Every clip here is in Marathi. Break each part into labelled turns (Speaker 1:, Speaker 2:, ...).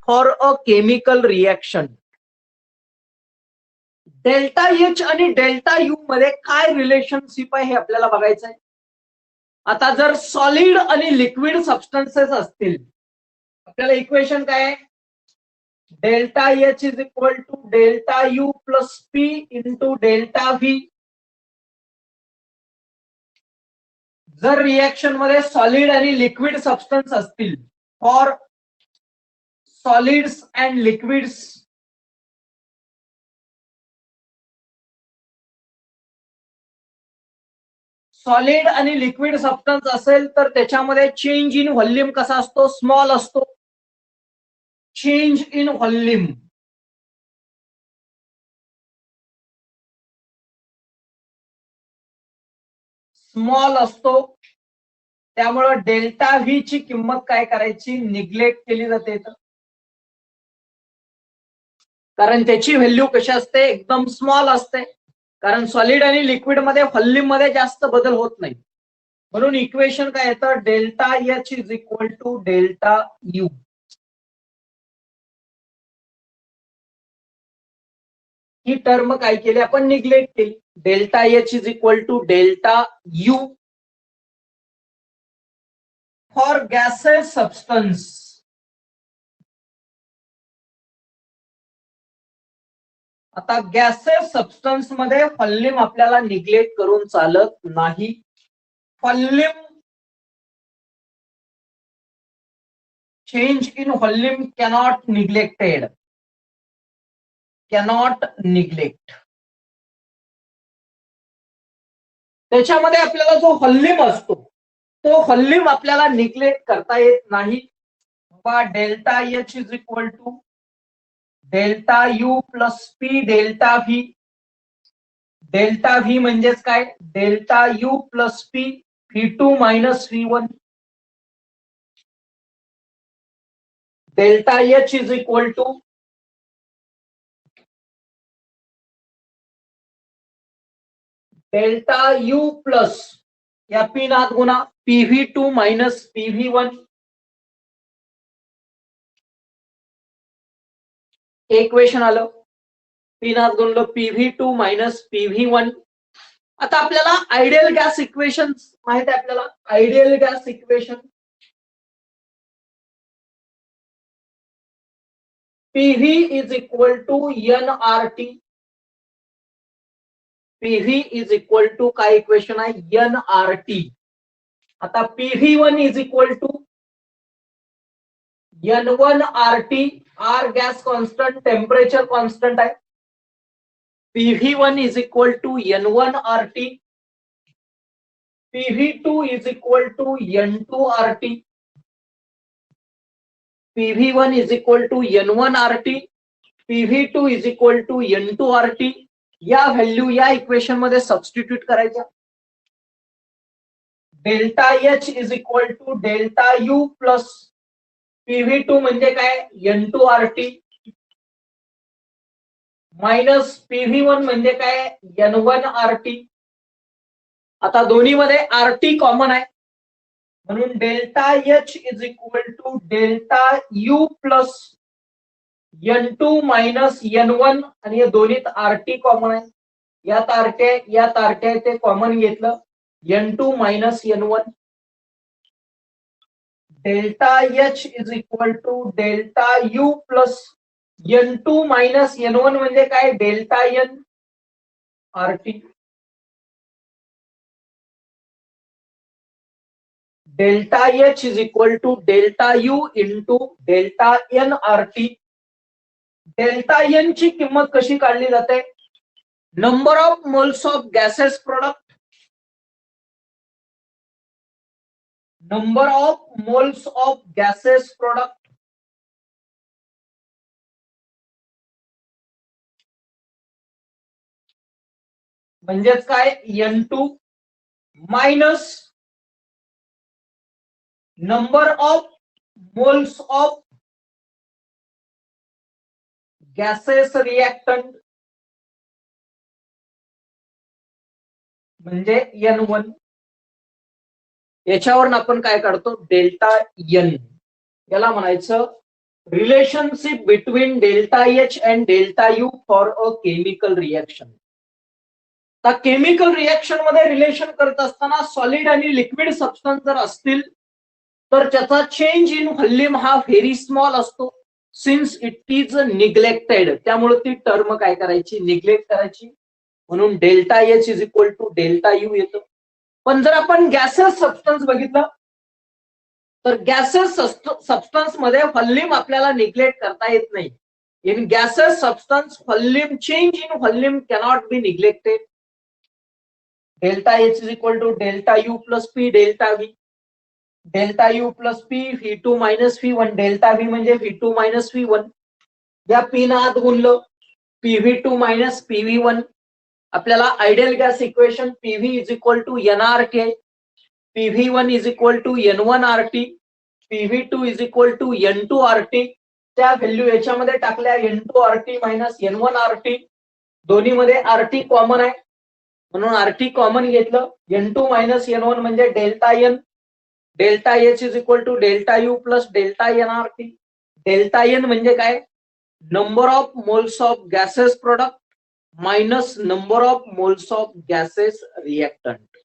Speaker 1: For a chemical reaction. Delta H आणि डेल्टा यू मध्ये काय रिलेशनशिप आहे हे आपल्याला बघायचं आहे. आता जर सॉलिड आणि लिक्विड सबस्टन्सेस असतील, आपल्याला इक्वेशन काय आहे, delta H is equal to delta U plus P into delta V. जर रिएक्शन मध्ये सॉलिड आणि लिक्विड सबस्टन्स असतील, for solids and liquids, solid आणि लिक्विड सबस्टन्स असेल तर त्याच्यामध्ये चेंज इन व्हॉल्यूम कसा असतो, स्मॉल असतो. चेंज इन व्हॉल्यूम स्मॉल असतो. त्यामुळे डेल्टा व्ही ची किंमत काय करायची, निग्लेक्ट केली जाते. कारण त्याची व्हॅल्यू कशी असते, एकदम स्मॉल असते. कारण सॉलिड आणि लिक्विड मध्ये व्हॉल्यूम मध्ये जास्त बदल होत नाही. म्हणून इक्वेशन काय येतं, delta H is equal to delta U. ही टर्म काय केली आपण, निग्लेक्ट केली. Delta H is equal to delta U for gases substance. आता गॅसेस सबस्टन्स मध्ये व्हॉल्यूम आपल्याला निग्लेक्ट करून चालत नाही. Volume change in volume cannot neglected, cannot neglect. त्याच्यामध्ये आपल्याला जो व्हॉल्यूम असतो तो व्हॉल्यूम आपल्याला निग्लेक्ट करता येत नाही. Delta H is equal to delta U plus P delta V. Delta V म्हणजेच काय, delta U plus P V2 minus V1. Delta H is equal to delta U plus या पी नात गुणा PV2 मायनस PV1. इक्वेशन आलं, पी नात गुणलं PV2 मायनस PV1. आता आपल्याला आयडियल गॅस इक्वेशन माहित आहे. आपल्याला ideal gas equation PV is equal to NRT. PV is equal to काय इक्वेशन आहे, NRT. आता PV1 is equal to N1RT. R gas constant, temperature constant आहे. PV1 is equal to N1RT. PV2 is equal to N2RT. PV1 is equal to N1RT. PV2 is equal to N2RT. या व्हॅल्यू या इक्वेशन मध्ये सबस्टिट्यूट करायच्या. Delta H is equal to delta U plus PV2 म्हणजे काय, N2RT मायनस PV1 म्हणजे काय, N1RT. आता दोन्ही मध्ये RT कॉमन आहे म्हणून delta H is equal to delta U plus N2 minus N1. आणि या दोन्हीत RT कॉमन आहे. यात RT आहे, यात RT आहे, ते कॉमन घेतलं, N2 minus N1. Delta H is equal to delta U plus N2 minus N1 म्हणजे काय, delta N RT. Delta H is equal to delta U into delta N RT. Delta N ची किंमत कशी काढली जाते, number of moles of gases product. Number of moles of gases product म्हणजेच काय, N2 minus number of moles of gases reactant म्हणजे N1. याच्यावरून आपण काय काढतो, डेल्टा एन. याला म्हणायचं relationship between delta H and delta U for a chemical reaction. तर केमिकल रिएक्शन मध्ये रिलेशन करत असताना सॉलिड आणि लिक्विड सबस्टन्स जर असतील तर त्याचा चेंज इन व्हॉल्यूम हा व्हेरी स्मॉल असतो, सिन्स इट इज निग्लेक्टेड. त्यामुळे ती टर्म काय करायची, निग्लेक्ट करायची. म्हणून delta H is equal to delta U येतो. पण जर आपण गॅसेस सबस्टन्स बघितलं तर गॅसेस सबस्टन्स मध्ये व्हॉल्यूम आपल्याला निग्लेक्ट करता येत नाही. In gases substance volume change in volume cannot be neglected. Delta H is equal to delta U plus P delta V. Delta U plus P V2 minus V1. Delta V म्हणजे V2 मायनस V1. या पी ना आत गुणलं PV2 मायनस PV1. आपल्याला ideal gas equation PV is equal to NRK, PV1 is equal to N1RT, PV2 is equal to N2RT. त्या व्हॅल्यू याच्यामध्ये टाकल्या N2RT मायनस N1RT. दोन्ही मध्ये RT कॉमन आहे म्हणून RT कॉमन घेतलं. N2 मायनस N1 म्हणजे delta N. Delta H is equal to delta U plus delta NRT. Delta N म्हणजे काय, number of moles of gases product minus number of moles of gases reactant.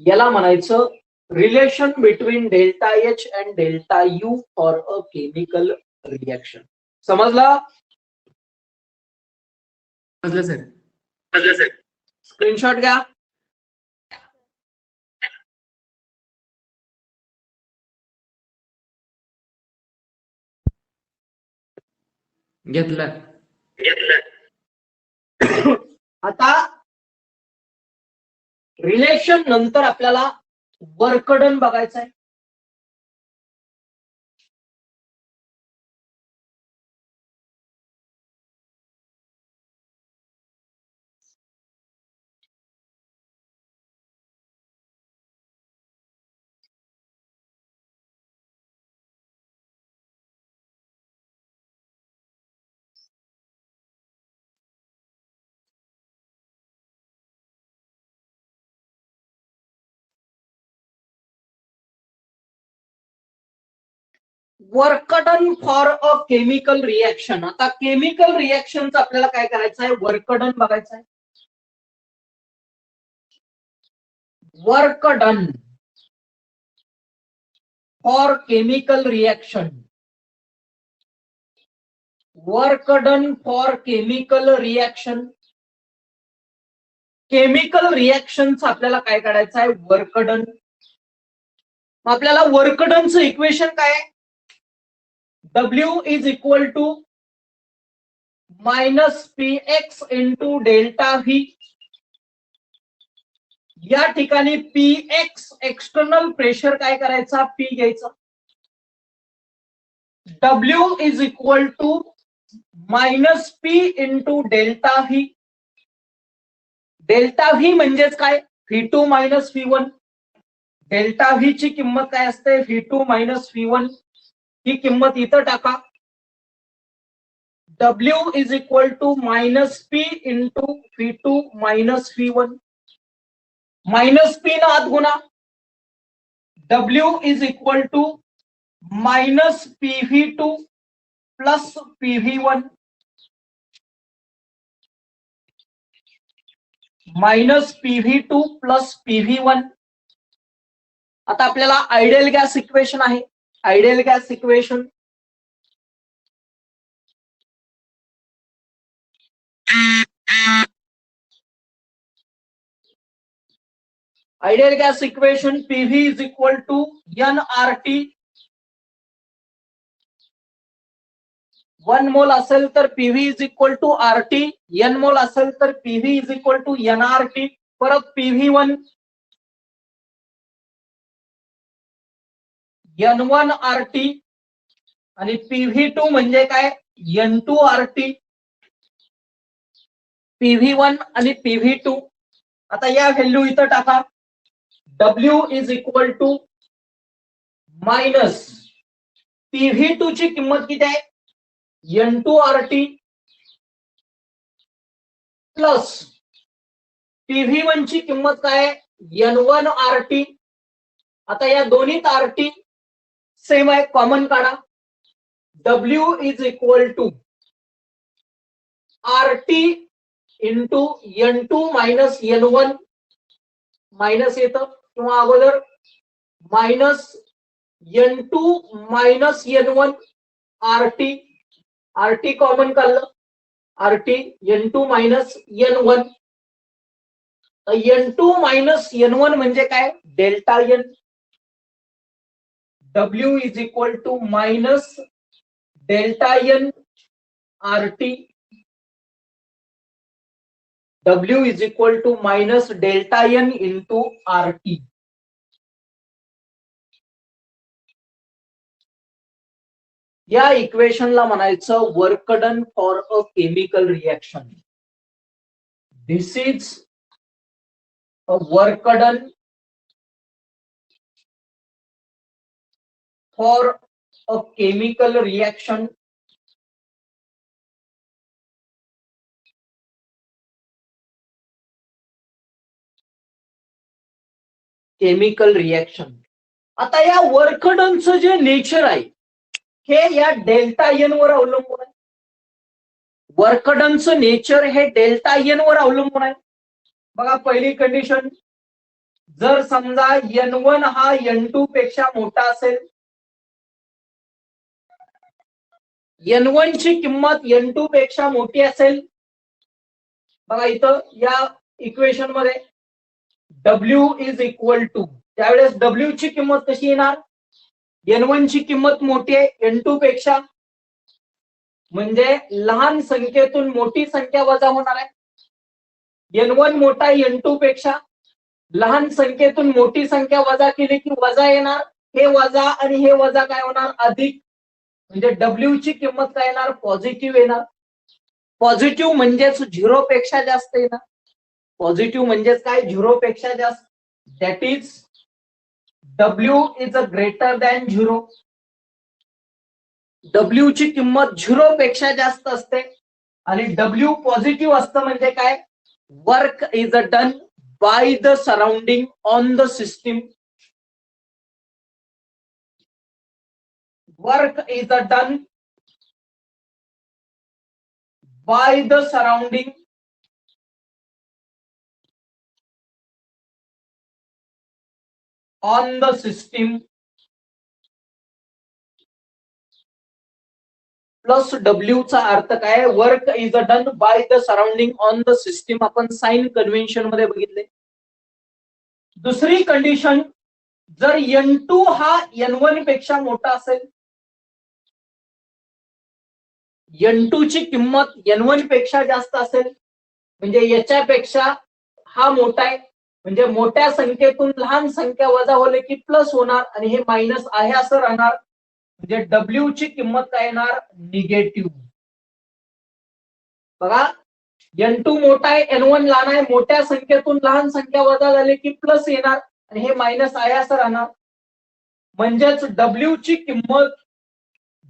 Speaker 1: याला म्हणायचं relation between delta H and delta U for a chemical reaction. समजलं? समजलं सर. स्क्रीनशॉट घ्या.
Speaker 2: घेतलं.
Speaker 1: आता रिलेशन नंतर आपल्याला वर्क डन बघायचं आहे. Work done for a chemical reaction. आता केमिकल रिएक्शनचं आपल्याला काय करायचं आहे, वर्क डन बघायचं आहे. Work done for chemical reaction. Work done for chemical reaction. Chemical रिएक्शनचं आपल्याला काय करायचं आहे, वर्क डन. आपल्याला वर्क डनचं इक्वेशन काय आहे, W is equal to minus PX into delta V. या ठिकाणी PX एक्सटर्नल प्रेशर काय करायचा, P घ्यायचा. W is equal to minus P into delta V. Delta V म्हणजेच काय, V2 minus V1. Delta V ची किंमत काय असते, V2 मायनस V1. ही किंमत इथं टाका. W is equal to minus P into V2 minus V1. Minus P ना आत गुणा. W is equal to minus PV2 plus PV1 minus PV2 plus PV1. आता आपल्याला आयडियल गॅस इक्वेशन आहे. Ideal gas equation ideal gas equation PV is equal to NRT. 1 mole असेल तर PV is equal to RT. N mole असेल तर PV is equal to NRT. परत PV1 N1RT आणि PV2 म्हणजे काय, N2RT. PV1 आणि PV2. आता या व्हॅल्यू इथं टाका. W is equal to minus PV2 ची किंमत किती आहे, N2RT प्लस PV1 ची किंमत काय आहे, N1RT. आता या दोन्हीत RT सेम आहे, कॉमन काढा. W is equal to RT into N2 minus N1 minus येतं किंवा अगोदर minus N2 minus N1 RT common काढलं RT N2 minus N1 N2 minus N1 म्हणजे काय delta N W is equal to minus delta N RT W is equal to minus delta N into RT या इक्वेशनला म्हणायचं work done for a chemical reaction. This is a work done for a chemical reaction chemical reaction. आता या वर्क डनचं जे नेचर आहे हे या डेल्टा एन वर अवलंबून आहे. वर्क डनचं नेचर हे डेल्टा एन वर अवलंबून आहे. बघा पहिली कंडिशन, जर समजा N1 हा N2 पेक्षा मोठा असेल, N1 ची किंमत N2 पेक्षा मोठी असेल, बघा इथं या इक्वेशन मध्ये W इज इक्वल टू, त्यावेळेस W ची किंमत कशी येणार, N1 ची किंमत मोठी आहे N2 पेक्षा, म्हणजे लहान संख्येतून मोठी संख्या वजा होणार आहे. N1 मोठा N2 पेक्षा, लहान संख्येतून मोठी संख्या वजा केली की वजा येणार, हे वजा आणि हे वजा काय होणार अधिक, म्हणजे W ची किंमत काय येणार पॉझिटिव्ह येणार. पॉझिटिव्ह म्हणजेच 0 पेक्षा जास्त येणार. पॉझिटिव्ह म्हणजेच काय 0 पेक्षा जास्त. That is W is a greater than 0. W ची किंमत 0 पेक्षा जास्त असते आणि W पॉझिटिव्ह असतं म्हणजे काय, work is a done by the surrounding on the system. Work is done by the surrounding on the system plus W चा अर्थ काय, work is done by the surrounding on the system. आपण साइन कन्व्हेन्शन मध्ये बघितले. दुसरी कंडिशन, जर N2 हा N1 पेक्षा मोठा असेल, N2 ची किंमत N1 पेक्षा जास्त असेल, म्हणजे याच्यापेक्षा हा मोठा आहे, म्हणजे मोठ्या संख्येतून लहान संख्या वजा होले की प्लस होणार आणि हे मायनस आहे असं राहणार, म्हणजे W ची किंमत काय येणार निगेटिव्ह. बघा N2 मोठा आहे N1 लहान आहे, मोठ्या संख्येतून लहान संख्या वजा झाली की प्लस येणार आणि हे मायनस आहे असं राहणार, म्हणजेच W ची किंमत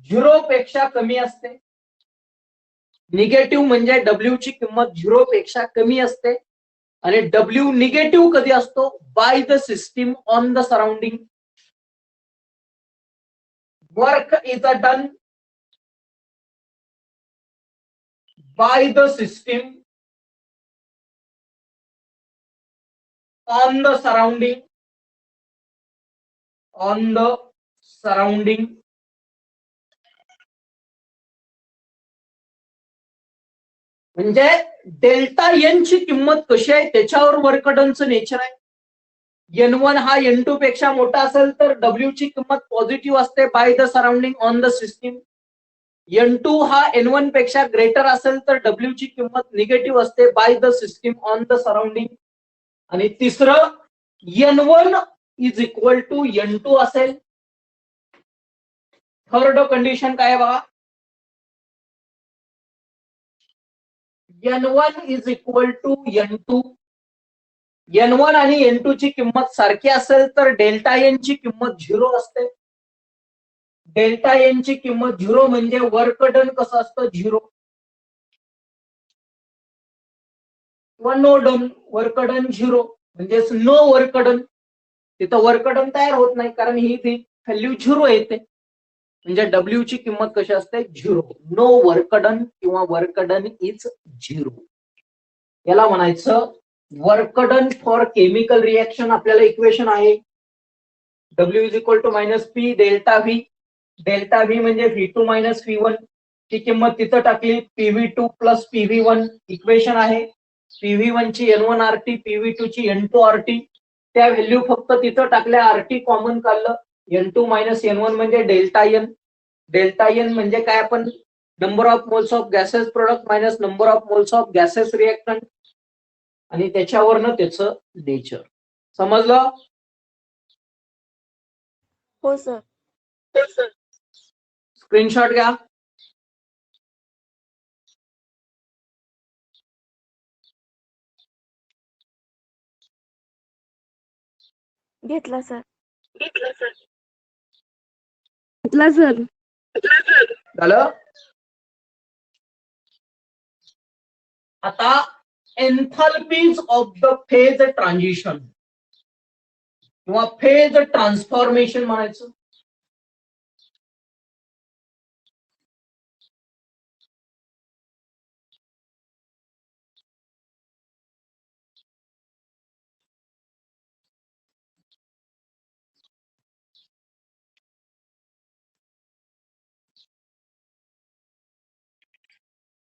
Speaker 1: 0 पेक्षा कमी असते. निगेटिव्ह म्हणजे W ची किंमत 0 पेक्षा कमी असते आणि W निगेटिव्ह कधी असतो, by the system on the surrounding. Work is done by the system on the surrounding म्हणजे डेल्टा एन ची किंमत कशी आहे त्याच्यावर वर्क डनचं नेचर आहे. N1 हा N2 पेक्षा मोठा असेल तर W ची किंमत पॉझिटिव्ह असते by the surrounding on the system. N2 हा N1 पेक्षा ग्रेटर असेल तर W ची किंमत निगेटिव्ह असते by the system on the surrounding. आणि तिसरं, N1 is equal to N2 असेल. थर्ड कंडिशन काय बघा, N1 is equal to N2. N1 आणि N2 ची किंमत सारखी असेल तर डेल्टा एन ची किंमत 0 असते. डेल्टा एन ची किंमत 0 म्हणजे वर्क डन कसं असतं 0. नो डन, वर्क डन 0 म्हणजे नो वर्क डन. तिथं वर्क डन तयार होत नाही कारण ही व्हॅल्यू 0 येते. म्हणजे डब्ल्यू ची किंमत कशी असते 0. नो वर्क डन किंवा वर्क डन इज 0. याला म्हणायचं work done for chemical reaction. आपल्याला इक्वेशन आहे W is equal to minus P delta V. Delta V म्हणजे V2 मायनस V1 ची किंमत तिथं टाकली. PV2 प्लस PV1 इक्वेशन आहे. PV1 ची N1 RT, PV2 ची N2 RT. त्या व्हॅल्यू फक्त तिथं टाकल्या. RT कॉमन काढलं. N2 मायनस N1 म्हणजे डेल्टा N. डेल्टा N म्हणजे काय, आपण number of moles of gases product minus number of moles of gases reactant आणि त्याच्यावरनं त्याचं नेचर. समजलं?
Speaker 2: हो सर.
Speaker 1: स्क्रीनशॉट घ्या.
Speaker 2: घेतला सर.
Speaker 3: घेतला सर.
Speaker 1: झालं. आता एन्थाल्पीज ऑफ द फेज ट्रान्झिशन किंवा फेज ट्रान्सफॉर्मेशन म्हणायचं.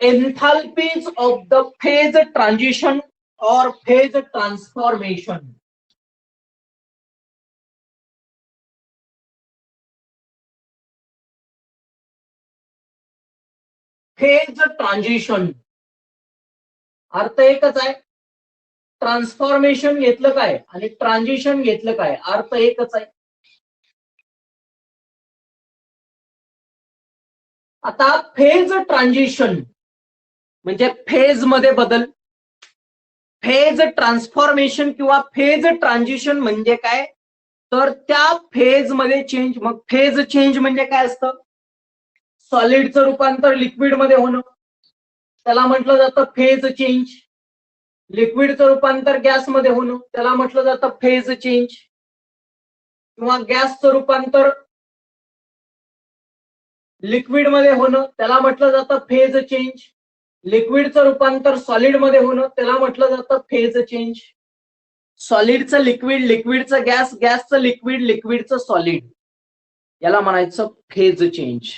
Speaker 1: Enthalpies of the phase transition or phase transformation. Phase transition अर्थ एकच आहे. ट्रान्सफॉर्मेशन घेतलं काय आणि ट्रान्झिशन घेतलं काय, अर्थ एकच आहे. आता फेज ट्रान्झिशन म्हणजे फेज मध्ये बदल. फेज ट्रान्सफॉर्मेशन किंवा फेज ट्रान्झिशन म्हणजे काय, तर त्या फेज मध्ये चेंज. मग फेज चेंज म्हणजे काय असतं, सॉलिडचं रूपांतर लिक्विड मध्ये होणं त्याला म्हटलं जातं फेज चेंज. लिक्विडचं रूपांतर गॅस मध्ये होणं त्याला म्हटलं जातं फेज चेंज. किंवा गॅसचं रूपांतर लिक्विड मध्ये होणं त्याला म्हटलं जातं फेज चेंज. लिक्विडचं रूपांतर सॉलिड मध्ये होणं त्याला म्हटलं जातं फेज चेंज. सॉलिडचं लिक्विड, लिक्विडचं गॅस, गॅसचं लिक्विड, लिक्विडचं सॉलिड, याला म्हणायचं फेज चेंज.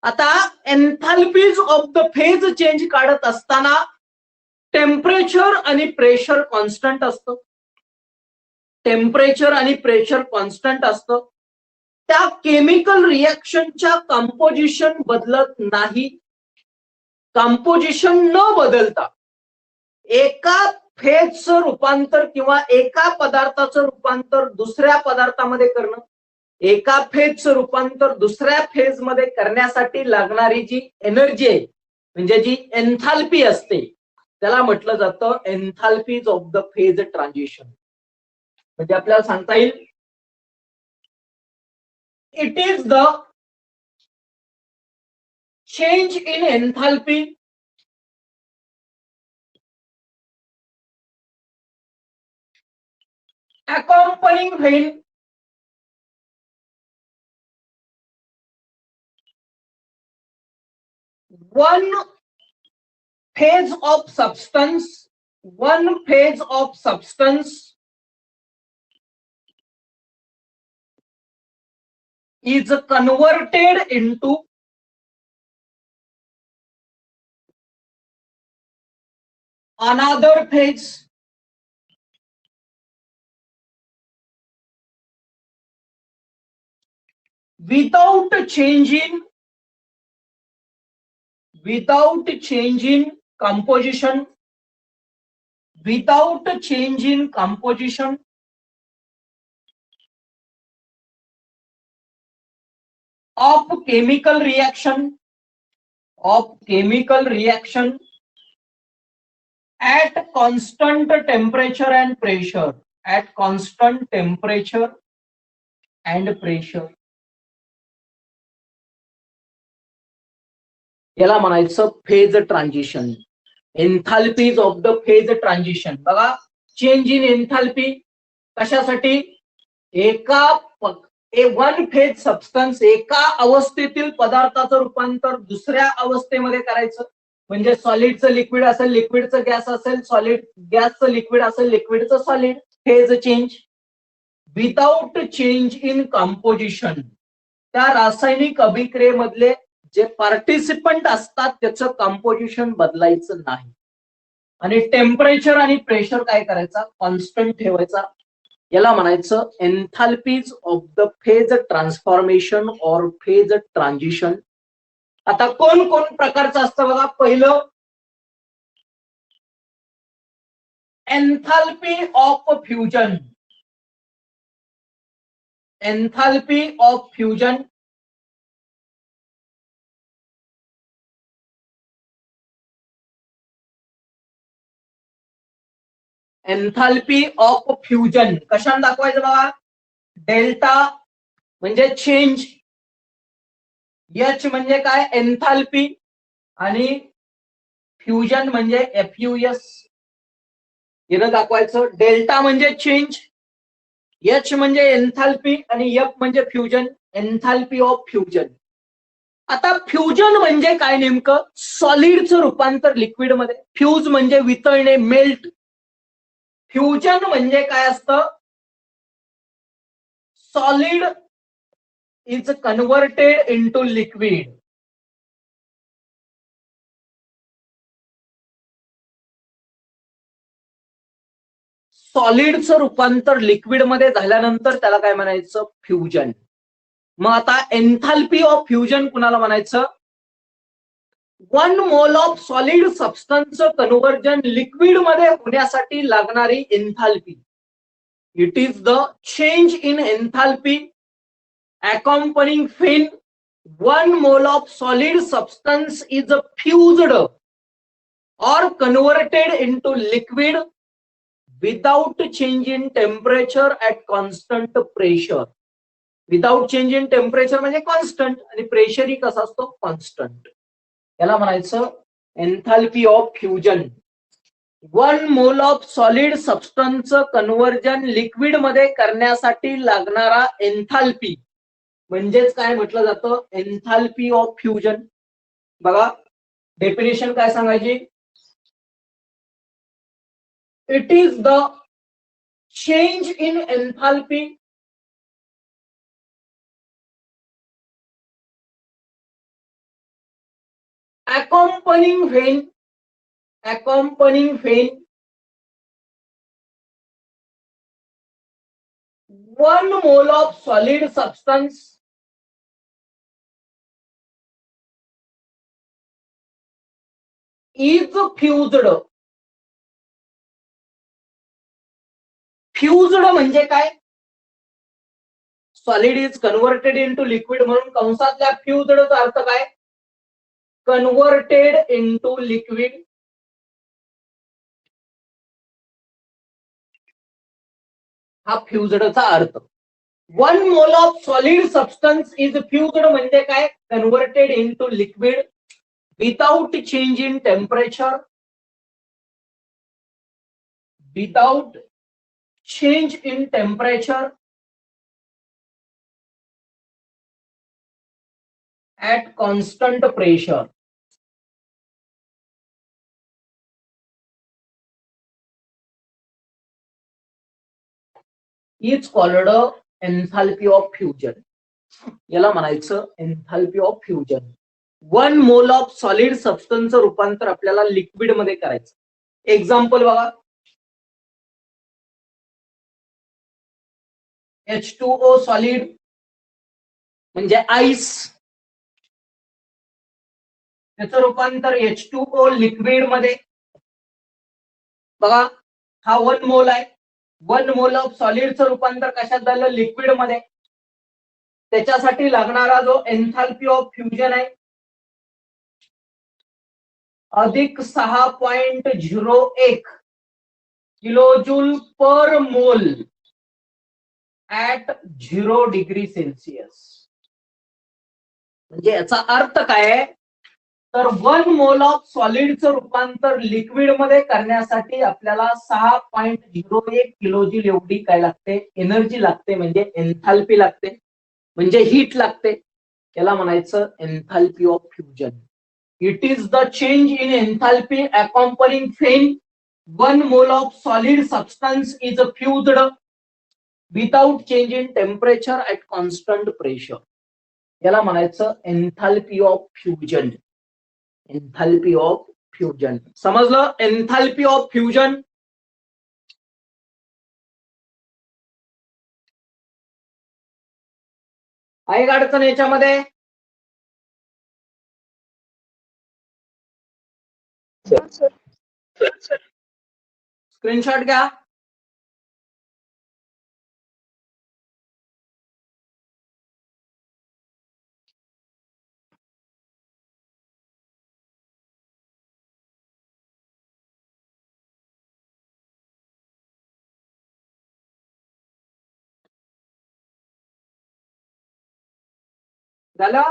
Speaker 1: आता एन्थाल्पीज ऑफ द फेज चेंज काढत असताना टेम्परेचर आणि प्रेशर कॉन्स्टंट असतं. टेम्परेचर आणि प्रेशर कॉन्स्टंट असतं. त्या केमिकल रिएक्शनच्या कंपोजिशन बदलत नाही. कंपोजिशन न बदलता एका फेजचं रूपांतर किंवा एका पदार्थाचं रूपांतर दुसऱ्या पदार्थामध्ये करणं, एका फेजचं रूपांतर दुसऱ्या फेज मध्ये करण्यासाठी लागणारी जी एनर्जी आहे म्हणजे जी एन्थाल्पी असते त्याला म्हटलं जातं एन्थाल्पीज ऑफ द फेज ट्रान्झिशन. म्हणजे आपल्याला सांगता येईल it is the change in enthalpy accompanying when one phase of substance is converted into another phase without changing composition, of chemical reaction at constant temperature and pressure. याला म्हणायचं phase transition. Enthalpies of the phase transition. बघा, चेंज इन एन्थाल्पी कशासाठी, एका ए वन फेज सबस्टन्स, एका अवस्थेतील पदार्थाचं रूपांतर दुसऱ्या अवस्थेमध्ये करायचं, म्हणजे सॉलिडचं लिक्विड असेल, लिक्विडचं गॅस असेल, सॉलिड गॅसचं लिक्विड असेल, लिक्विडचं solid, phase change without change in composition. त्या रासायनिक अभिक्रियेमधले जे पार्टिसिपंट असतात त्याचं कंपोजिशन बदलायचं नाही. आणि टेम्परेचर आणि प्रेशर काय करायचा, कॉन्स्टंट ठेवायचा. याला म्हणायचं एन्थाल्पीज ऑफ द फेज ट्रान्सफॉर्मेशन और फेज ट्रान्झिशन. आता कोण कोण प्रकारचं असतं बघा. पहिलं enthalpy of fusion. Enthalpy of fusion enthalpy of fusion कशाने दाखवायचं बघा. डेल्टा म्हणजे चेंज, एच म्हणजे काय एन्थाल्पी, आणि फ्युजन म्हणजे FUS. हिनं दाखवायचं. डेल्टा म्हणजे चेंज, एच म्हणजे एन्थाल्पी आणि एफ म्हणजे फ्युजन. Enthalpy of fusion. आता फ्युजन म्हणजे काय नेमकं, सॉलिडचं रूपांतर लिक्विडमध्ये. फ्यूज म्हणजे वितळणे, मेल्ट. फ्युजन म्हणजे काय असतं, solid is converted into liquid. सॉलिडचं रूपांतर लिक्विड मध्ये झाल्यानंतर त्याला काय म्हणायचं, फ्युजन. मग आता एन्थाल्पी ऑफ फ्युजन कुणाला म्हणायचं, 1 मोल ऑफ सॉलिड सबस्टन्सचं कन्व्हर्जन लिक्विड मध्ये होण्यासाठी लागणारी enthalpy. It is the change in enthalpy accompanying when 1 mole of solid substance is fused or converted into liquid without change in temperature at constant pressure. Without change in temperature म्हणजे कॉन्स्टंट, आणि प्रेशर ही कसा असतो, कॉन्स्टंट. याला म्हणायचं enthalpy of fusion. 1 mole of solid सबस्टन्सचं कन्व्हर्जन लिक्विड मध्ये करण्यासाठी लागणारा एन्थाल्पी म्हणजेच काय म्हटलं जातं, एन्थाल्पी ऑफ फ्युजन. बघा डेफिनेशन काय सांगायची, it is the change in enthalpy accompanying when 1 mole of solid substance is fused. Fused म्हणजे काय, solid is converted into liquid, म्हणून कंसातल्या फ्युज्डचा अर्थ काय, कन्व्हर्टेड इनटू लिक्विड. हा फ्युज्डचा अर्थ. 1 mole of solid substance is fused म्हणजे काय, converted into liquid without change in temperature. Without change in temperature at constant pressure. Is called enthalpy of fusion. याला म्हणायचं enthalpy of fusion. 1 mole of solid सबस्टन्सचं रूपांतर आपल्याला लिक्विड मध्ये करायचं. एक्झाम्पल बघा, H2O सॉलिड म्हणजे आईस, त्याचं रूपांतर H2O लिक्विड मध्ये. बघा हा 1 मोल आहे. 1 मोल ऑफ सॉलिडचं रूपांतर कशात झालं, लिक्विड मध्ये. त्याच्यासाठी लागणारा जो एन्थाल्पी ऑफ फ्युजन आहे अधिक 6.01 kilojoule per mole at 0 degree Celsius. म्हणजे याचा अर्थ काय आहे, तर 1 मोल ऑफ सॉलिडचं रूपांतर लिक्विड मध्ये करण्यासाठी आपल्याला 6.01 किलोजूल एवढी काय लागते, एनर्जी लागते, म्हणजे एन्थाल्पी लागते. म्हणजे हीट लागते, याला म्हणायचं enthalpy of fusion. It is the change in enthalpy accompanying when 1 mole of solid substance is fused without change in temperature at constant pressure. याला म्हणायचं enthalpy of fusion. Enthalpy of fusion समजलं? Enthalpy of fusion. आहे का अडचण याच्यामध्ये? स्क्रीनशॉट घ्या. झालं?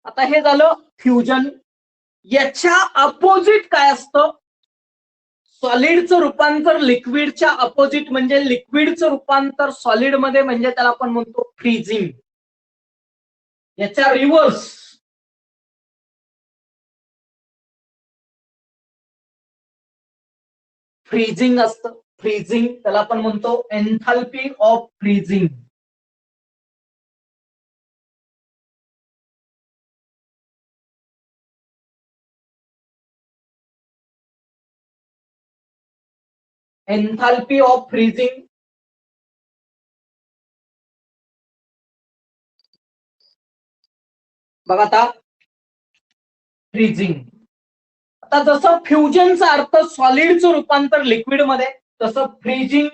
Speaker 1: आता हे झालं फ्युजन. याच्या अपोजिट काय असतं? सॉलिडचं रूपांतर लिक्विडच्या अपोजिट म्हणजे लिक्विडचं रूपांतर सॉलिड मध्ये म्हणजे त्याला आपण म्हणतो फ्रीजिंग. याच्या रिव्हर्स फ्रीजिंग असतं. फ्रीजिंग त्याला आपण म्हणतो enthalpy of freezing. Enthalpy of freezing. बघा आता फ्रीजिंग. आता जसं फ्युजनचा अर्थ सॉलिडचं रूपांतर लिक्विड मध्ये, तसं फ्रीजिंग.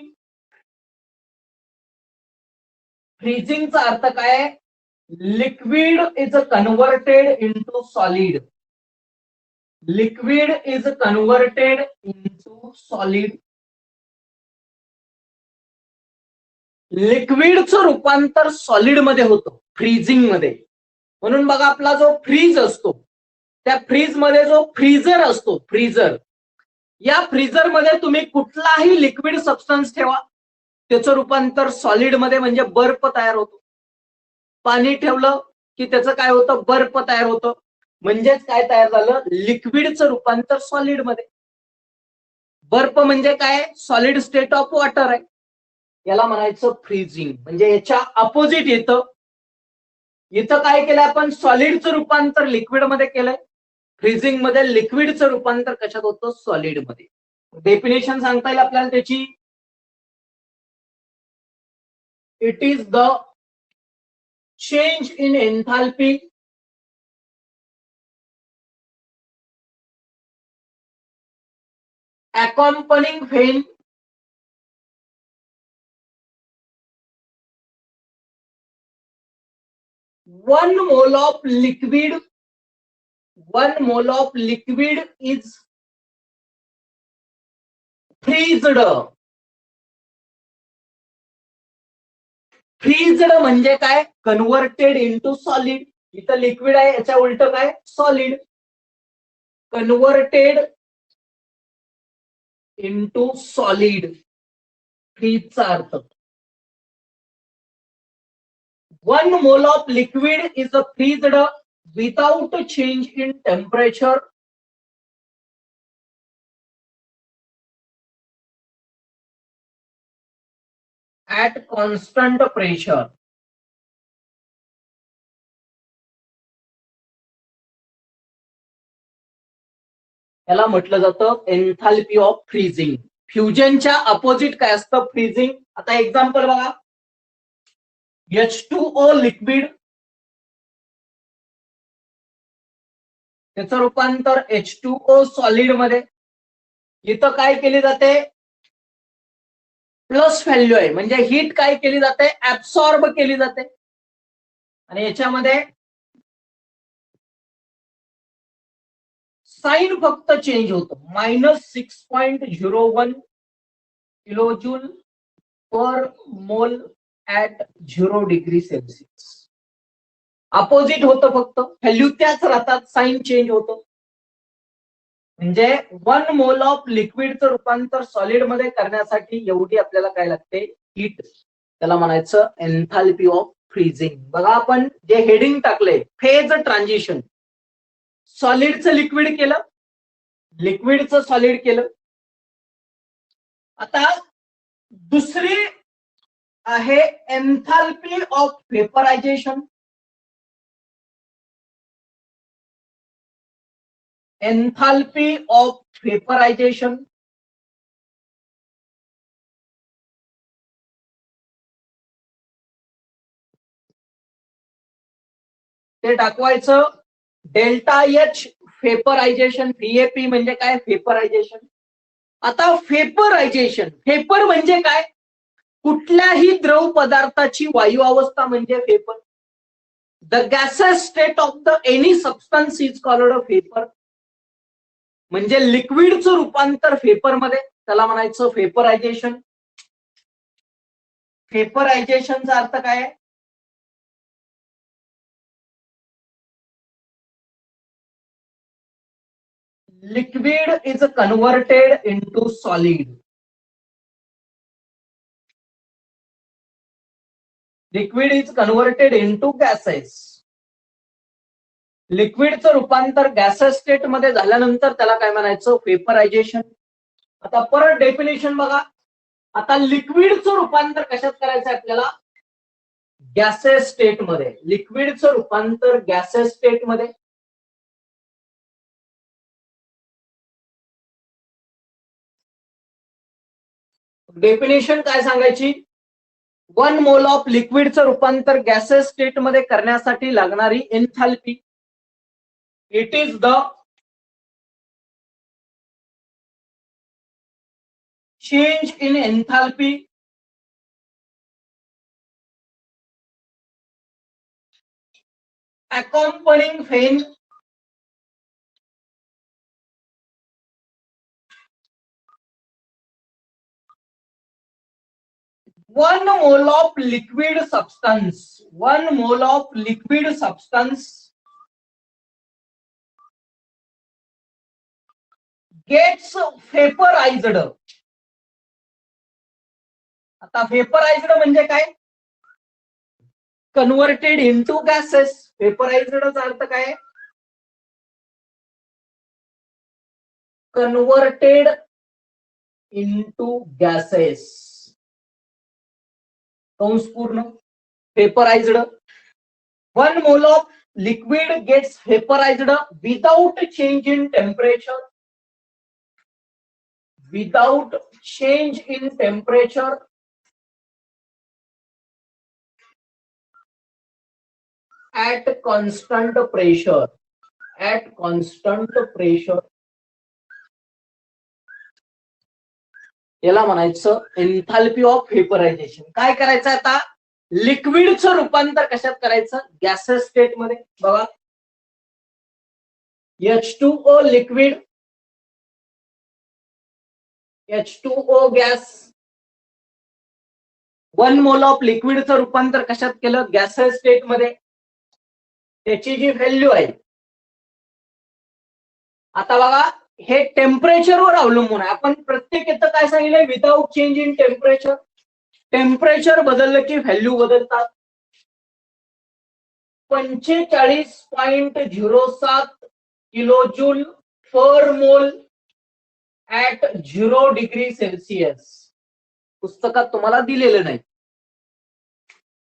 Speaker 1: फ्रीजिंगचा अर्थ काय? Liquid is converted into solid. Liquid is converted into solid. लिक्विडचं रूपांतर सॉलिड मध्ये होतं फ्रीजिंग मध्ये. म्हणून बघा आपला जो फ्रीज असतो, त्या फ्रीज मध्ये जो फ्रीजर असतो, फ्रीजर, या फ्रीजर मध्ये तुम्ही कुठलाही लिक्विड सबस्टन्स ठेवा, त्याचं रूपांतर सॉलिड मध्ये म्हणजे बर्फ तयार होतो. पाणी ठेवलं की त्याचं काय होतं? बर्फ तयार होतं. म्हणजेच काय तयार झालं? लिक्विडचं रूपांतर सॉलिड मध्ये. बर्फ म्हणजे काय? सॉलिड स्टेट ऑफ वॉटर आहे. याला म्हणायचं फ्रीजिंग. म्हणजे याच्या अपोजिट येतं. इथं काय केलं आपण? सॉलिडचं रूपांतर लिक्विड मध्ये केलंय. फ्रीजिंग मध्ये लिक्विडचं रूपांतर कशात होतं? सॉलिड मध्ये. डेफिनेशन सांगता येईल आपल्याला त्याची. It is the change in enthalpy accompanying fan one mole of liquid is freezed. फ्रीजड म्हणजे काय? Converted into solid. इथं लिक्विड आहे, याच्या उलट काय? सॉलिड. Converted into solid. फ्रीजचा अर्थ 1 mole of liquid is freezed without change in temperature at constant pressure. याला म्हटलं जातं एन्थाल्पी ऑफ फ्रीजिंग. फ्युजनच्या अपोजिट काय असतं? फ्रीजिंग. आता एक्झाम्पल बघा. H2O लिक्विड, त्याचं रूपांतर H2O सॉलिड मध्ये. इथं काय केली जाते? प्लस व्हॅल्यू आहे, म्हणजे हीट काय केली जाते? ऍब्सॉर्ब केली जाते. आणि याच्यामध्ये साइन फक्त चेंज होतं. -6.01 kilojoule per mole at 0 degree Celsius. Opposite होतं, फक्त व्हॅल्यू त्याच राहतात, साइन चेंज होतं. म्हणजे 1 मोल ऑफ लिक्विडचं रूपांतर सॉलिड मध्ये करण्यासाठी एवढी आपल्याला काय लागते, हीट. त्याला म्हणायचं एन्थाल्पी ऑफ फ्रीजिंग. बघा आपण जे हेडिंग टाकलंय, फेज ट्रान्झिशन. सॉलिडचं लिक्विड केलं, लिक्विडचं सॉलिड केलं. आता दुसरी आहे enthalpy of vaporisation. Enthalpy of vaporisation. ते दाखवायचं डेल्टा एच वेपरायझेशन. व्हीएपी म्हणजे काय, वेपरायझेशन. आता वेपरायझेशन, वेपर म्हणजे काय, कुठल्याही द्रव पदार्थाची वायू अवस्था म्हणजे vapour. The gases state of the any substance is called a vapour. म्हणजे लिक्विडचं रूपांतर वेपर मध्ये, त्याला म्हणायचं वेपरायझेशन. वेपरायझेशनचा अर्थ काय आहे, liquid is converted into solid. Liquid is converted into gases. लिक्विडचं रूपांतर गॅसेस स्टेट मध्ये झाल्यानंतर त्याला काय म्हणायचं, वेपरायझेशन. आता परत डेफिनेशन बघा. आता लिक्विडचं रूपांतर कशात करायचं आपल्याला, गॅसेस स्टेट मध्ये. लिक्विडचं रूपांतर गॅसेस स्टेट मध्ये. डेफिनेशन काय सांगायची, 1 मोल ऑफ लिक्विडचं रूपांतर गॅसेस स्टेट मध्ये करण्यासाठी लागणारी enthalpy, it is the change in enthalpy accompanying when 1 mole of liquid substance, 1 mole of liquid substance gets vaporized. आता vaporized म्हणजे काय, कन्वर्टेड इनटू गॅसेस. वेपरायझडचा अर्थ काय, कन्वर्टेड इनटू गॅसेस. कंस पूर्ण, vaporized. 1 mole of liquid gets vaporized without change in temperature. Without change in temperature at constant pressure. At constant pressure याला म्हणायचं एन्थाल्पी ऑफ वेपरायझेशन. काय करायचं आता, लिक्विडचं रूपांतर कशात करायचं, गॅसेस स्टेट मध्ये. बघा H2O liquid, H2O gas. 1 mole of लिक्विडचं रूपांतर कशात केलं, गॅसेस स्टेट मध्ये. त्याची जी व्हॅल्यू आहे, आता बघा हे टेम्परेचरवर अवलंबून आहे. आपण प्रत्येक येतं काय सांगितलंय, without change in temperature. Temperature बदललं की व्हॅल्यू बदलतात. 45.07 kilojoule per mole at 0 degree Celsius. पुस्तकात तुम्हाला दिलेलं नाही.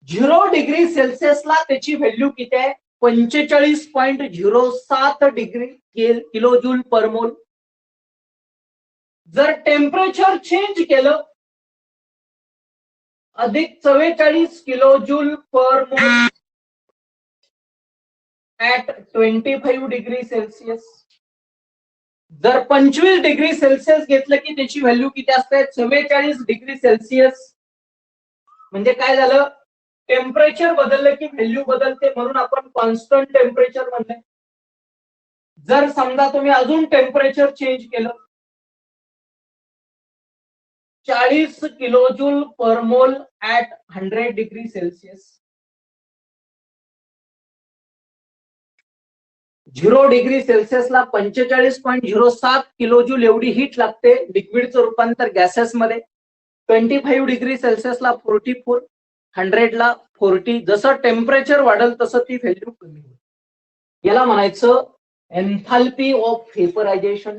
Speaker 1: 0 डिग्री सेल्सिअसला त्याची व्हॅल्यू किती आहे, 45.07 डिग्री किलोजूल पर मोल. जर टेम्परेचर चेंज केलं, अधिक 44 kilojoule per mole at 25 degree Celsius. जर 25 डिग्री सेल्सिअस घेतलं की त्याची व्हॅल्यू किती असते, 44 डिग्री सेल्सिअस. म्हणजे काय झालं, टेम्परेचर बदललं की व्हॅल्यू बदलते, म्हणून आपण कॉन्स्टंट टेम्परेचर म्हणले. जर समजा तुम्ही अजून टेम्परेचर चेंज केलं, 40 kilojoule per mole at 100 degree Celsius, 0 degree सेल्सिअसला 45.07 किलोजूल एवढी हीट लागते लिक्विडचं रूपांतर गॅसेस मध्ये. 25 डिग्री सेल्सिअसला 44, 100 ला 40. जसं टेम्परेचर वाढेल तसं ती व्हॅल्यू कमी होईल. याला म्हणायचं एन्थाल्पी ऑफ व्हेपरायझेशन.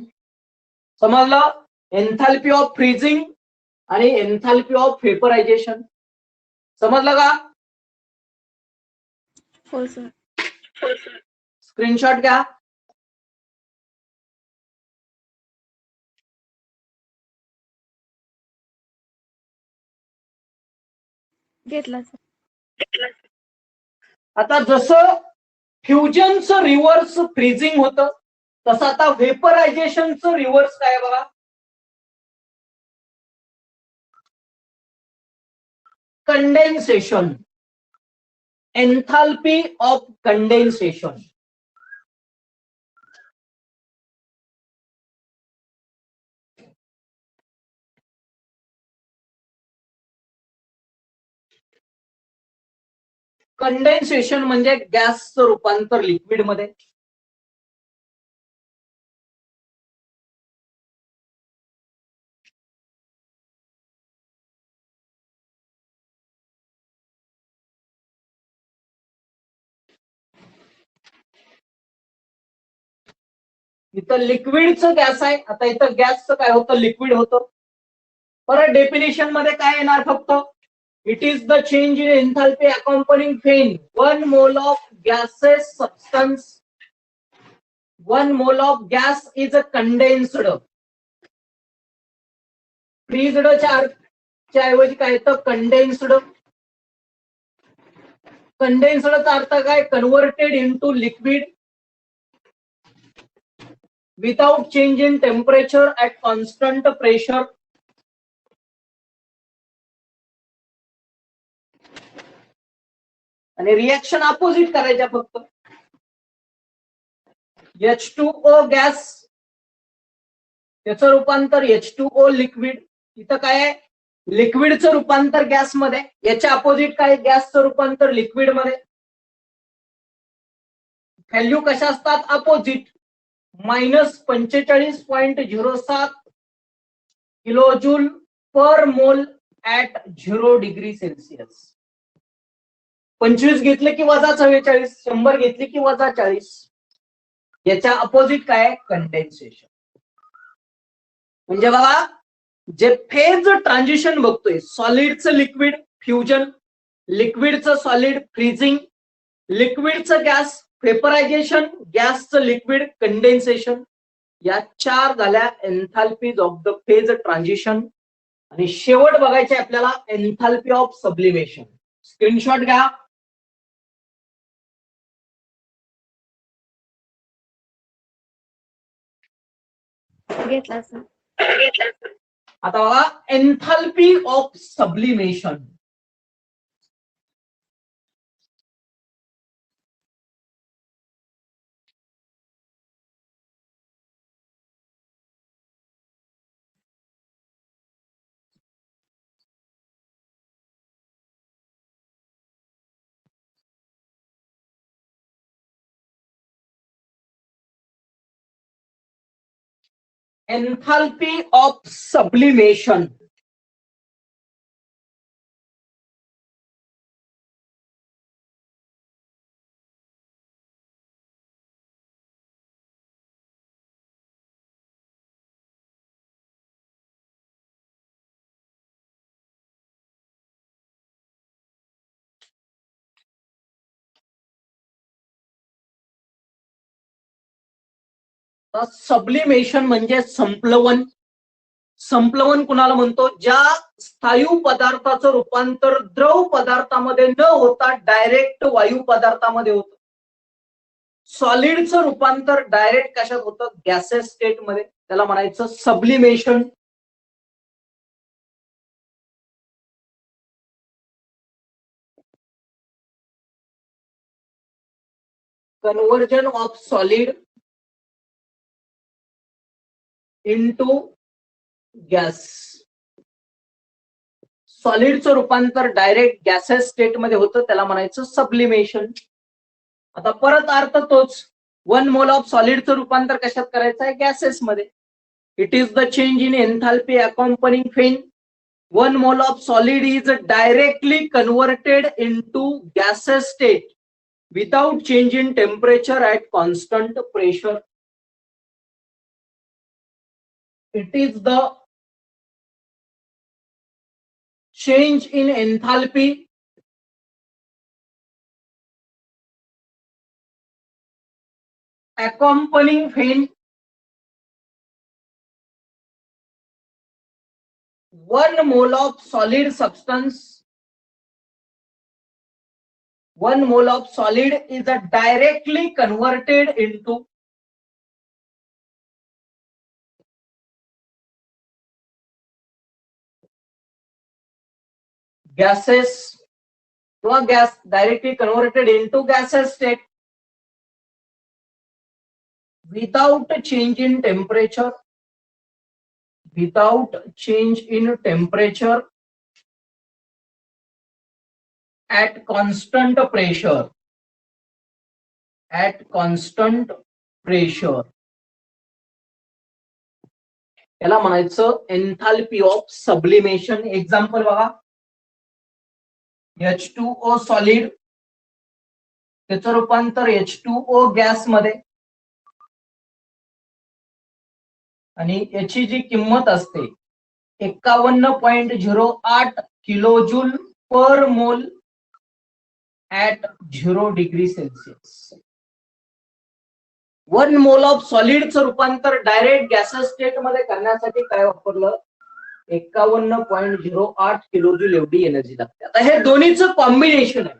Speaker 1: समजलं? एन्थाल्पी ऑफ फ्रीजिंग आणि एन्थाल्पी ऑफ व्हेपरायझेशन. समजलं का?
Speaker 2: हो सर.
Speaker 1: स्क्रीनशॉट घ्या.
Speaker 2: घेतला सर.
Speaker 1: आता जसं फ्युजनचं रिव्हर्स फ्रीजिंग होतं, तसं आता व्हेपरायझेशनचं रिव्हर्स काय आहे बघा. Condensation. Enthalpy of condensation. Condensation म्हणजे गॅसचं रूपांतर लिक्विड मध्ये. इथं लिक्विडचं गॅस आहे, आता इथं गॅसचं काय होतं, लिक्विड होतं. परत डेफिनेशन मध्ये काय येणार, फक्त it is the change in enthalpy accompanying when 1 mole of gases substance. 1 mole of gas is a condensed. फ्रीज्डच्या ऐवजी काय येतं, कंडेन्स्ड. कंडेन्स्डचा अर्थ काय, converted into liquid without change in temperature at constant pressure. आणि रिएक्शन अपोजिट करायच्या फक्त. H2O गॅस, त्याचं रूपांतर H2O लिक्विड. इथं काय आहे, लिक्विडचं रूपांतर गॅसमध्ये, याच्या अपोजिट काय, गॅसचं रूपांतर लिक्विड मध्ये. व्हॅल्यू कशा असतात, opposite. -45.07 kilojoule per mole at 0 degree Celsius. 25 घेतले की वजा 44, 100 घेतले की वजा 40. याच्या अपोजिट काय, कंडेन्सेशन. म्हणजे बघा, जे फेज ट्रान्झिशन बघतोय, सॉलिडचं लिक्विड फ्युजन, लिक्विडचं सॉलिड फ्रीजिंग, लिक्विडचं गॅस व्हेपरायझेशन, गॅसचं लिक्विड कंडेन्सेशन. या 4 झाल्या enthalpies of the phase transition. आणि शेवट बघायचे आपल्याला एन्थाल्पी ऑफ सब्लिमेशन. स्क्रीनशॉट घ्या.
Speaker 2: घेतला सर.
Speaker 1: आता बघा, enthalpy of sublimation. Enthalpy of sublimation. Sublimation म्हणजे संप्लवन. संप्लवन कुणाला म्हणतो, ज्या स्थायू पदार्थाचं रूपांतर द्रव पदार्थामध्ये न होता डायरेक्ट वायू पदार्थामध्ये होतं. सॉलिडचं रूपांतर डायरेक्ट कशात होतं, गॅसेस स्टेट मध्ये. त्याला म्हणायचं sublimation. Conversion of solid into gas. सॉलिडचं रूपांतर डायरेक्ट गॅसेस स्टेट मध्ये होतं, त्याला म्हणायचं सब्लिमेशन. आता परत अर्थ तोच, 1 मोल ऑफ सॉलिडचं रूपांतर कशात करायचं आहे? गॅसेस मध्ये. It is the change in enthalpy accompanying when. 1 mole of solid is directly converted into gaseous state without change in temperature at constant pressure. It is the change in enthalpy accompanying feed 1 mole of solid substance. 1 mole of solid is directly converted into gases or gas, directly converted into gaseous state without change in temperature, without change in temperature at constant pressure, at constant pressure. याला म्हणायचं एन्थाल्पी ऑफ सब्लिमेशन. एक्झाम्पल बघा, H2O सॉलिड, त्याचं रूपांतर H2O गॅस मध्ये, आणि याची जी किंमत असते 51.08 kilojoule per mole at 0 degree Celsius. 1 mole of सॉलिडचं रूपांतर डायरेक्ट गॅसेस स्टेट मध्ये करण्यासाठी काय वापरलं? 51.08 किलोजूल एवढी एनर्जी लागते. आता हे दोन्हीचं कॉम्बिनेशन आहे.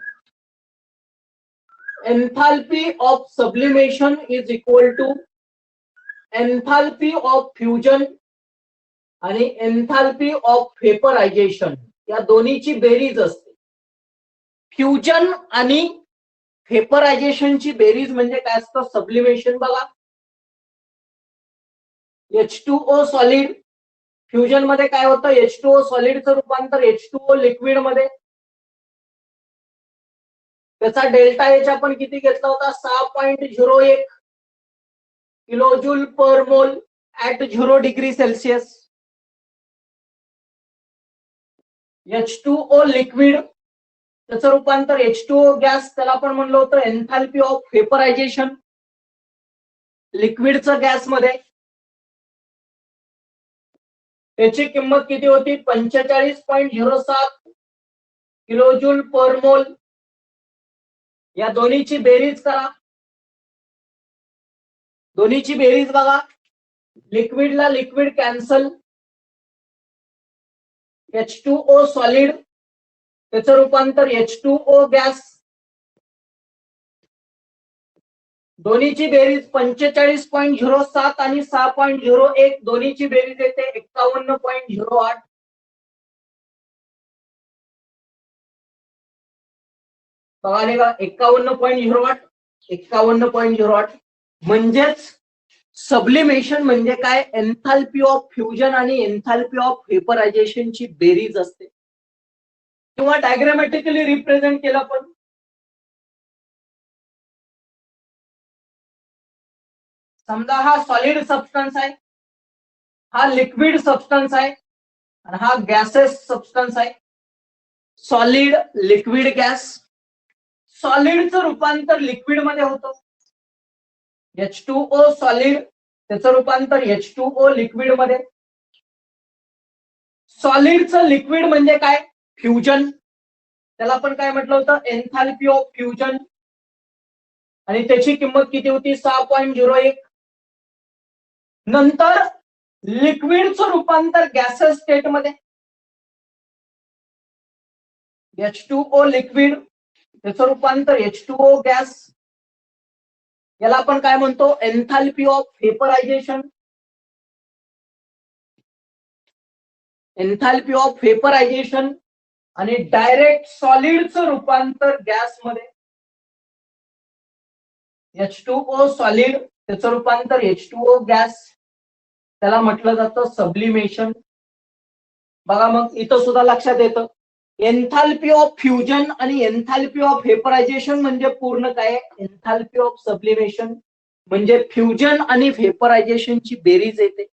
Speaker 1: Enthalpy of sublimation is equal to enthalpy of fusion आणि एन्थाल्पी ऑफ वेपरायझेशन, या दोन्हीची बेरीज असते. फ्युजन आणि वेपरायझेशनची बेरीज म्हणजे काय असतं? सब्लिमेशन. बघा, H2O सॉलिड, फ्युजन मध्ये काय होतं? H2O सॉलिडचं रूपांतर H2O लिक्विड मध्ये, त्याचा डेल्टा एच आपण किती घेतला होता? 6.01 kilojoule per mole at 0 degree Celsius. H2O liquid, त्याचं रूपांतर H2O गॅस, त्याला आपण म्हणलं होतं एन्थाल्पी ऑफ वेपरायझेशन, लिक्विडचं गॅस मध्ये. त्याची किंमत किती होती? 45.07 किलोजूल पर मोल. या दोन्हीची बेरीज करा. दोन्हीची बेरीज बघा, लिक्विडला लिक्विड कॅन्सल, H2O सॉलिड, त्याचं रूपांतर H2O गॅस, दोन्हीची बेरीज 45.07 आणि 6.01, दोन्हीची बेरीज येते 51.08. बघाले का? 51.08, 51.08. म्हणजेच सब्लिमेशन म्हणजे काय? एन्थाल्पी ऑफ फ्युजन आणि एन्थाल्पी ऑफ वेपरायझेशनची बेरीज असते, किंवा डायग्रामॅटिकली रिप्रेझेंट केलं पण. समजा हा सॉलिड सबस्टन्स आहे, हा लिक्विड सबस्टन्स आहे, आणि हा गॅसेस सबस्टन्स आहे. Solid, liquid, gas. सॉलिडचं रूपांतर लिक्विड मध्ये होतं, H2O सॉलिड, त्याचं रूपांतर H2O लिक्विड मध्ये. सॉलिडचं लिक्विड म्हणजे काय? फ्युजन, त्याला आपण काय म्हटलं होतं? एन्थाल्पी ऑफ फ्युजन, आणि त्याची किंमत किती होती? 6.01. नंतर लिक्विडचं रूपांतर गॅसेस स्टेट मध्ये, H2O लिक्विड, त्याचं रूपांतर H2O गॅस, याला आपण काय म्हणतो? Enthalpy of vaporisation. Enthalpy of vaporisation. आणि डायरेक्ट सॉलिडचं रूपांतर गॅस मध्ये, H2O सॉलिड, त्याचं रूपांतर H2O गॅस. त्याला म्हटलं जातं सब्लिमेशन. बघा मग इथं सुद्धा लक्षात येतं एन्थाल्पी ऑफ फ्युजन आणि एन्थाल्पी ऑफ व्हेपरायझेशन म्हणजे पूर्ण काय आहे? एन्थाल्पी ऑफ सब्लिमेशन म्हणजे फ्युजन आणि व्हेपरायझेशनची बेरीज येते,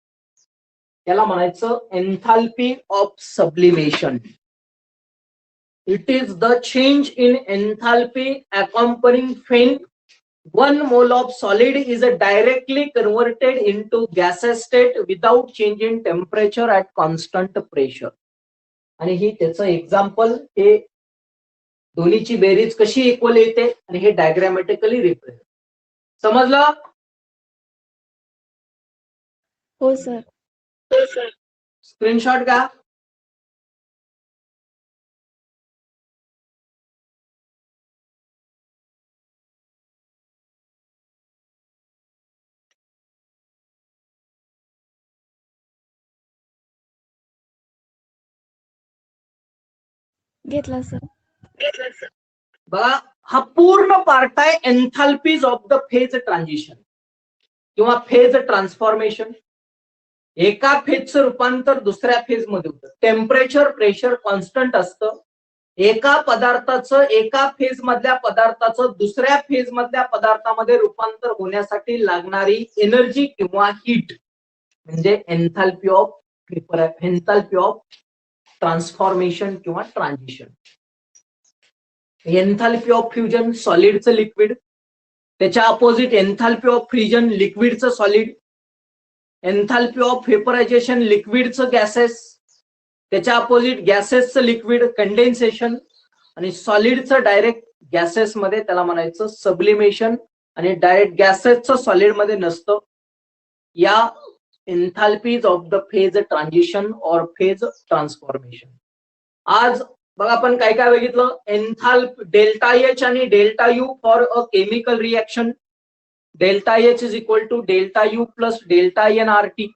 Speaker 1: त्याला म्हणायचं enthalpy of sublimation. It is the change in enthalpy accompanying when 1 mole of solid is directly converted into gaseous state without change in temperature at constant pressure. आणि ही त्याचं एक्झाम्पल, हे दोन्हीची बेरीज कशी इक्वल येते आणि हे डायग्रामॅटिकली रिप्रेझेंट. समजलं?
Speaker 2: हो सर.
Speaker 1: स्क्रीनशॉट घ्या.
Speaker 2: घेतला सर.
Speaker 1: बघा हा पूर्ण पार्ट आहे एन्थाल्पीज ऑफ द फेज ट्रान्झिशन किंवा फेज ट्रान्सफॉर्मेशन. एका फेजचं रूपांतर दुसऱ्या फेज मध्ये होतं. टेम्परेचर प्रेशर कॉन्स्टंट असतं. एका पदार्थाचं एका फेज मधल्या पदार्थाचं दुसऱ्या फेज मधल्या पदार्थामध्ये रूपांतर होण्यासाठी लागणारी एनर्जी किंवा हीट म्हणजे एन्थाल्पी ऑफ ट्रान्सफॉर्मेशन किंवा ट्रान्झिशन. एन्थाल्पी ऑफ फ्युजन सॉलिडचं लिक्विड, त्याच्या अपोजिट एन्थाल्पी ऑफ फ्रिजन लिक्विडचं सॉलिड, एन्थाल्पी ऑफ व्हेपरायझेशन लिक्विडचं गॅसेस, त्याच्या अपोजिट गॅसेसचं लिक्विड कंडेन्सेशन आणि सॉलिडचं डायरेक्ट गॅसेस मध्ये त्याला म्हणायचं सब्लिमेशन आणि डायरेक्ट गॅसेसचं सॉलिड मध्ये नसतं. या enthalpies of the phase transition और फेज ट्रान्सफॉर्मेशन. आज बघा आपण काय काय बघितलं. डेल्टा एच आणि delta U for a chemical reaction. Delta H is equal to delta U plus delta N R T.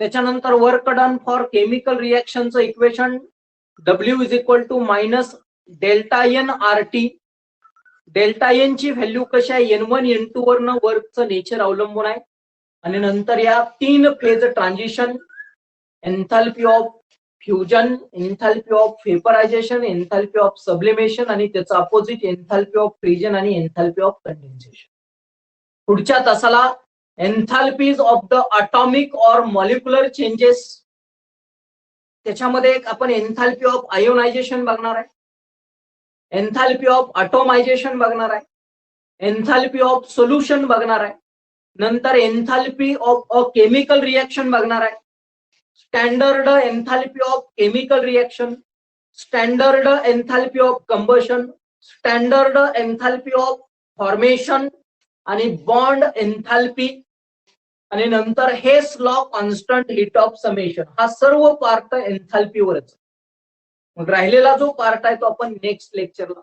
Speaker 1: त्याच्यानंतर वर्क डन फॉर केमिकल रिएक्शनचं equation W is equal to minus delta N R T. Delta N ची व्हॅल्यू कशी आहे? N1 N2 वरनं वर्कचं नेचर अवलंबून आहे. आणि नंतर या 3 phase transition enthalpy of fusion, enthalpy of vaporization, enthalpy of sublimation आणि त्याचं अपोजिट एन्थाल्पी ऑफ फ्रिजन आणि एन्थाल्पी ऑफ कंडेन्सेशन. पुढच्या तासाला enthalpies of the atomic or molecular changes, त्याच्यामध्ये आपण एन्थाल्पी ऑफ आयोनायझेशन बघणार आहे, एन्थाल्पी ऑफ अटोमायझेशन बघणार आहे, एन्थाल्पी ऑफ सोल्युशन बघणार आहे, नंतर enthalpy of a chemical reaction बघणार आहे, standard enthalpy of chemical reaction, standard enthalpy of combustion, standard enthalpy of formation आणि बॉन्ड एन्थाल्पी आणि नंतर Hess law constant heat of summation. हा सर्व पार्ट एन्थाल्पीवरच. मग राहिलेला जो पार्ट आहे तो आपण नेक्स्ट लेक्चरला